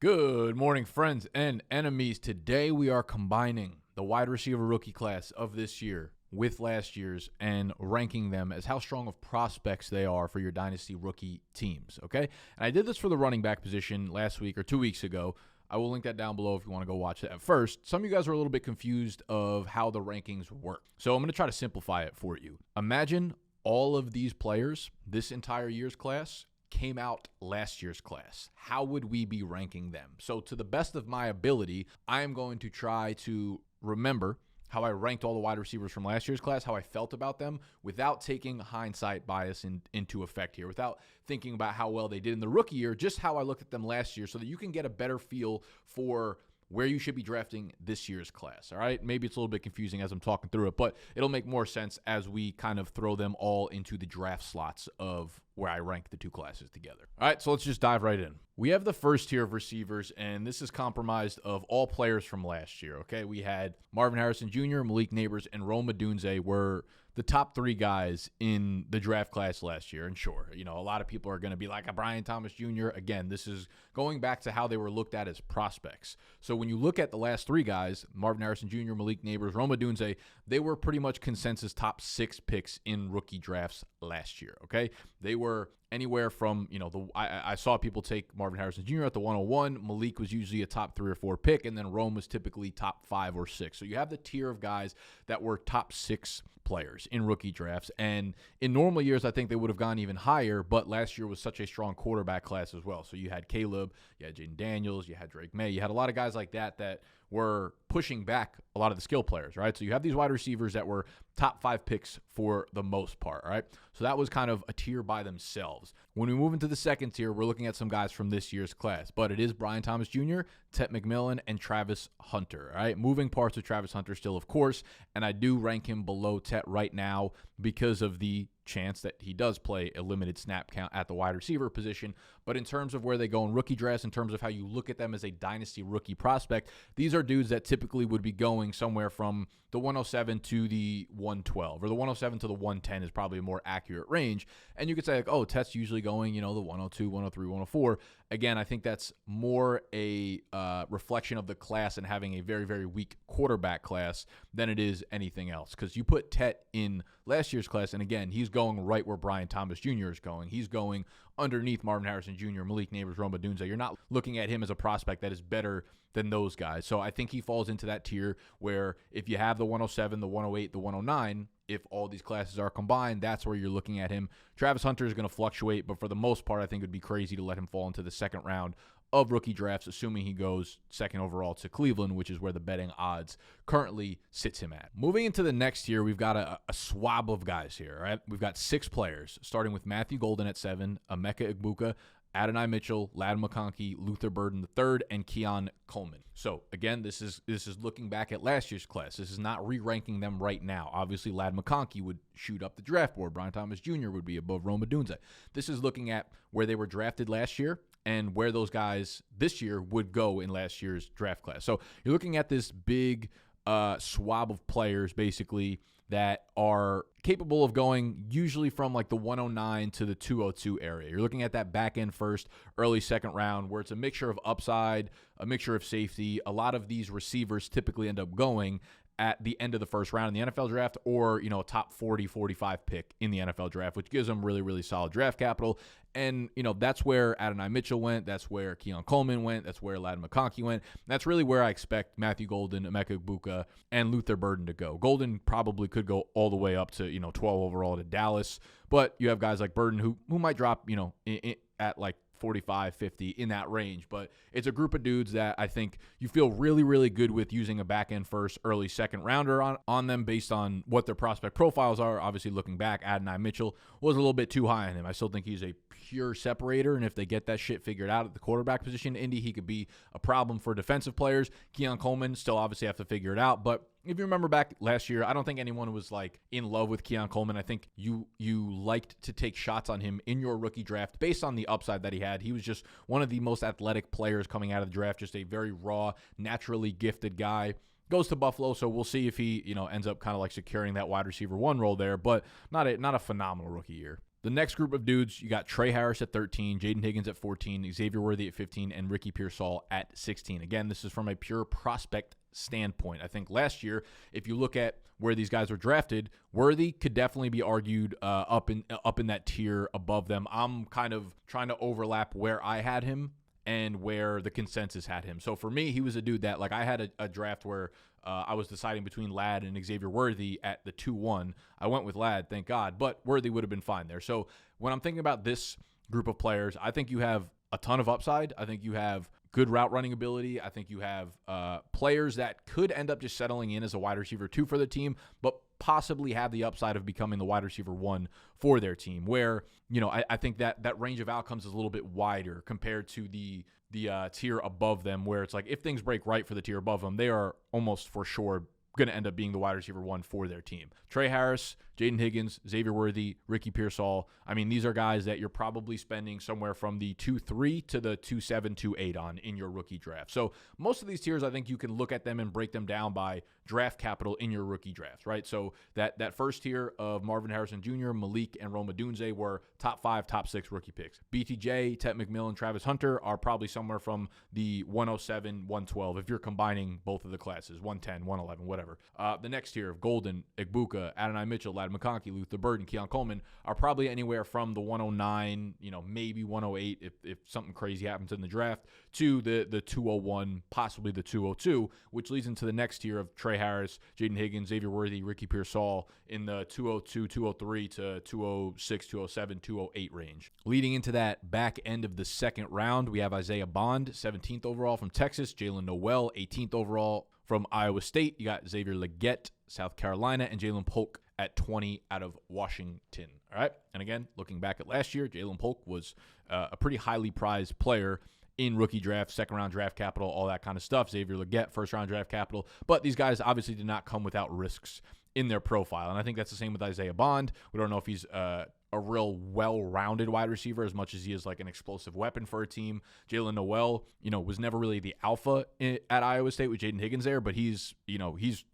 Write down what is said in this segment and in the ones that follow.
Good morning, friends and enemies. Today we are combining the wide receiver rookie class of this year with last year's and ranking them as how strong of prospects they are for your Dynasty rookie teams, okay? And I did this for the running back position last week or 2 weeks ago. I will link that down below if you want to go watch that. First, some of you guys are a little bit confused of how the rankings work. So I'm going to try to simplify it for you. Imagine all of these players, this entire year's class, came out last year's class. How would we be ranking them? So to the best of my ability, I am going to try to remember how I ranked all the wide receivers from last year's class, how I felt about them, without taking hindsight bias into effect here, without thinking about how well they did in the rookie year, just how I looked at them last year so that you can get a better feel for where you should be drafting this year's class, all right? Maybe it's a little bit confusing as I'm talking through it, but it'll make more sense as we kind of throw them all into the draft slots of where I rank the two classes together. All right, so let's just dive right in. We have the first tier of receivers, and this is comprised of all players from last year, okay? We had Marvin Harrison Jr., Malik Nabers, and Rome Odunze were the top three guys in the draft class last year. And sure, a lot of people are going to be like a Brian Thomas Jr. Again, this is going back to how they were looked at as prospects. So when you look at the last three guys, Marvin Harrison Jr., Malik Nabers, Rome Odunze, they were pretty much consensus top 6 picks in rookie drafts last year, okay? They were anywhere from, I saw people take Marvin Harrison Jr. at the 101. Malik was usually a top 3 or 4 pick, and then Rome was typically top 5 or 6. So you have the tier of guys that were top 6 players in rookie drafts. And in normal years, I think they would have gone even higher, but last year was such a strong quarterback class as well. So you had Caleb, you had Jaden Daniels, you had Drake May, you had a lot of guys like that were pushing back a lot of the skill players, right? So you have these wide receivers that were top 5 picks for the most part, right? So that was kind of a tier by themselves. When we move into the second tier, we're looking at some guys from this year's class, but it is Brian Thomas Jr., Tet McMillan, and Travis Hunter, all right? Moving parts of Travis Hunter still, of course, and I do rank him below Tet right now because of the chance that he does play a limited snap count at the wide receiver position. But in terms of where they go in rookie drafts, in terms of how you look at them as a dynasty rookie prospect, these are dudes that typically would be going somewhere from the 107 to the 112, or the 107 to the 110 is probably a more accurate range. And you could say, like, oh, Tet's usually going, the 102, 103, 104. Again, I think that's more a reflection of the class and having a very, very weak quarterback class than it is anything else. Because you put Tet in last year's class, and again, he's going right where Brian Thomas Jr. is going. He's going underneath Marvin Harrison Jr., Malik Nabers, Rome Odunze. You're not looking at him as a prospect that is better than those guys. So I think he falls into that tier where if you have the 107, the 108, the 109, if all these classes are combined, that's where you're looking at him. Travis Hunter is going to fluctuate, but for the most part, I think it would be crazy to let him fall into the second round of rookie drafts, assuming he goes second overall to Cleveland, which is where the betting odds currently sits him at. Moving into the next tier, we've got a swab of guys here, right? We've got 6 players, starting with Matthew Golden at 7, Emeka Egbuka, Adonai Mitchell, Ladd McConkey, Luther Burden III, and Keon Coleman. So again, this is looking back at last year's class. This is not re-ranking them right now. Obviously, Ladd McConkey would shoot up the draft board. Brian Thomas Jr. would be above Rome Odunze. This is looking at where they were drafted last year and where those guys this year would go in last year's draft class. So you're looking at this big swab of players, basically, that are capable of going usually from like the 109 to the 202 area. You're looking at that back end first, early second round, where it's a mixture of upside, a mixture of safety. A lot of these receivers typically end up going at the end of the first round in the NFL draft, or, a top 40, 45 pick in the NFL draft, which gives them really, really solid draft capital. And, that's where Adonai Mitchell went. That's where Keon Coleman went. That's where Ladd McConkey went. That's really where I expect Matthew Golden, Emeka Egbuka, and Luther Burden to go. Golden probably could go all the way up to, 12 overall to Dallas. But you have guys like Burden who might drop, at like 45, 50 in that range. But it's a group of dudes that I think you feel really, really good with using a back end first, early second rounder on them based on what their prospect profiles are. Obviously, looking back, Adonai Mitchell was a little bit too high on him. I still think he's a pure separator, and if they get that shit figured out at the quarterback position in Indy, he could be a problem for defensive players. Keon Coleman still obviously have to figure it out, but if you remember back last year, I don't think anyone was like in love with Keon Coleman. I think you liked to take shots on him in your rookie draft based on the upside that he had. He was just one of the most athletic players coming out of the draft, just a very raw, naturally gifted guy. Goes to Buffalo, so we'll see if he ends up kind of like securing that wide receiver 1 role there, but not a phenomenal rookie year. The next group of dudes, you got Trey Harris at 13, Jaden Higgins at 14, Xavier Worthy at 15, and Ricky Pearsall at 16. Again, this is from a pure prospect standpoint. I think last year, if you look at where these guys were drafted, Worthy could definitely be argued up in that tier above them. I'm kind of trying to overlap where I had him and where the consensus had him. So for me, he was a dude that, like, I had a draft where I was deciding between Ladd and Xavier Worthy at the 2-1. I went with Ladd, thank God, but Worthy would have been fine there. So when I'm thinking about this group of players, I think you have a ton of upside. I think you have good route running ability. I think you have players that could end up just settling in as a wide receiver 2 for the team, but possibly have the upside of becoming the wide receiver 1 for their team, where, you know, I think that range of outcomes is a little bit wider compared to the tier above them, where it's like if things break right for the tier above them, they are almost for sure going to end up being the wide receiver 1 for their team. Trey Harris, Jaden Higgins, Xavier Worthy, Ricky Pearsall. I mean, these are guys that you're probably spending somewhere from the 2-3 to the 2-7, 2-8 on in your rookie draft. So most of these tiers, I think you can look at them and break them down by draft capital in your rookie drafts, right? So that first tier of Marvin Harrison Jr., Malik, and Rome Odunze were top 5, top 6 rookie picks. BTJ, Tet McMillan, Travis Hunter are probably somewhere from the 107, 112 if you're combining both of the classes, 110, 111, whatever. The next tier of Golden, Igbuka, Adonai Mitchell, Ladd McConkey, Luther Burden, Keon Coleman are probably anywhere from the 109, maybe 108 if something crazy happens in the draft, to the 201, possibly the 202, which leads into the next tier of Trey Harris, Jaden Higgins, Xavier Worthy, Ricky Pearsall in the 202, 203 to 206, 207, 208 range. Leading into that back end of the second round, we have Isaiah Bond, 17th overall from Texas, Jalen Noel, 18th overall from Iowa State. You got Xavier Legette, South Carolina, and Jalen Polk at 20 out of Washington. All right. And again, looking back at last year, Jalen Polk was a pretty highly prized player in rookie draft, second-round draft capital, all that kind of stuff. Xavier Legette, first-round draft capital. But these guys obviously did not come without risks in their profile. And I think that's the same with Isaiah Bond. We don't know if he's a real well-rounded wide receiver as much as he is like an explosive weapon for a team. Jalen Noel, was never really the alpha at Iowa State with Jaden Higgins there, but he's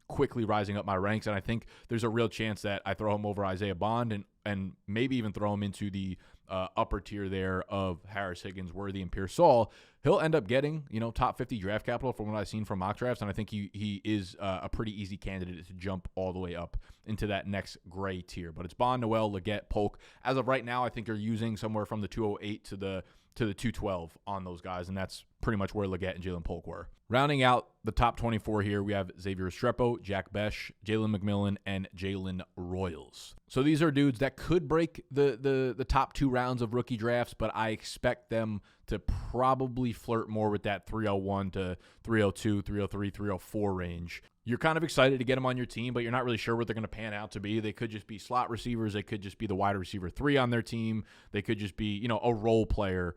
quickly rising up my ranks, and I think there's a real chance that I throw him over Isaiah Bond and maybe even throw him into the upper tier there of Harris, Higgins, Worthy, and Pearsall. He'll end up getting, top 50 draft capital from what I've seen from mock drafts, and I think he is a pretty easy candidate to jump all the way up into that next gray tier. But it's Bond, Noel, Legette, Polk. As of right now, I think you're using somewhere from the 208 to the 212 on those guys, and that's pretty much where Legette and Jalen Polk were. Rounding out the top 24 here, we have Xavier Restrepo, Jack Besh, Jalen McMillan, and Jalen Royals. So these are dudes that could break the top 2 rounds of rookie drafts, but I expect them to probably flirt more with that 301 to 302, 303, 304 range. You're kind of excited to get them on your team, but you're not really sure what they're going to pan out to be. They could just be slot receivers. They could just be the wide receiver 3 on their team. They could just be, a role player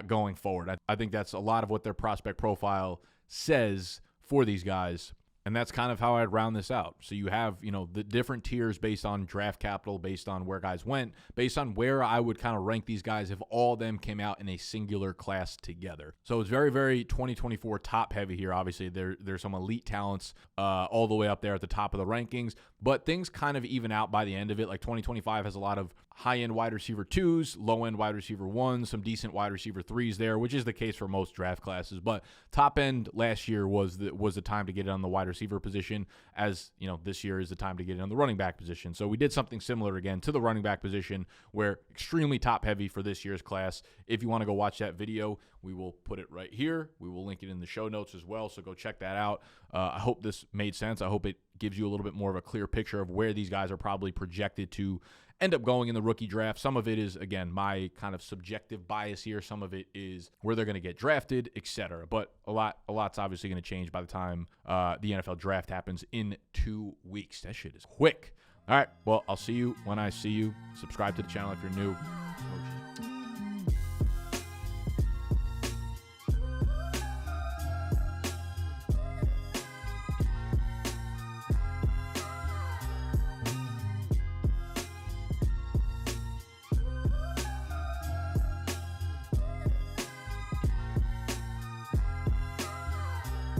going forward. I think that's a lot of what their prospect profile says for these guys, and that's kind of how I'd round this out. So you have, the different tiers based on draft capital, based on where guys went, based on where I would kind of rank these guys if all of them came out in a singular class together. So it's very, very 2024 top heavy here. Obviously, there's some elite talents all the way up there at the top of the rankings, but things kind of even out by the end of it. Like 2025 has a lot of high-end wide receiver 2s, low-end wide receiver 1s, some decent wide receiver 3s there, which is the case for most draft classes. But top-end last year was the time to get it on the wide receiver position, as this year is the time to get it on the running back position. So we did something similar again to the running back position, where extremely top-heavy for this year's class. If you want to go watch that video, we will put it right here. We will link it in the show notes as well, so go check that out. I hope this made sense. I hope it gives you a little bit more of a clear picture of where these guys are probably projected to end up going in the rookie draft. Some of it is, again, my kind of subjective bias here. Some of it is where they're going to get drafted, etc. But a lot's obviously going to change by the time the NFL draft happens in 2 weeks. That shit is quick. All right, well, I'll see you when I see you. Subscribe to the channel if you're new.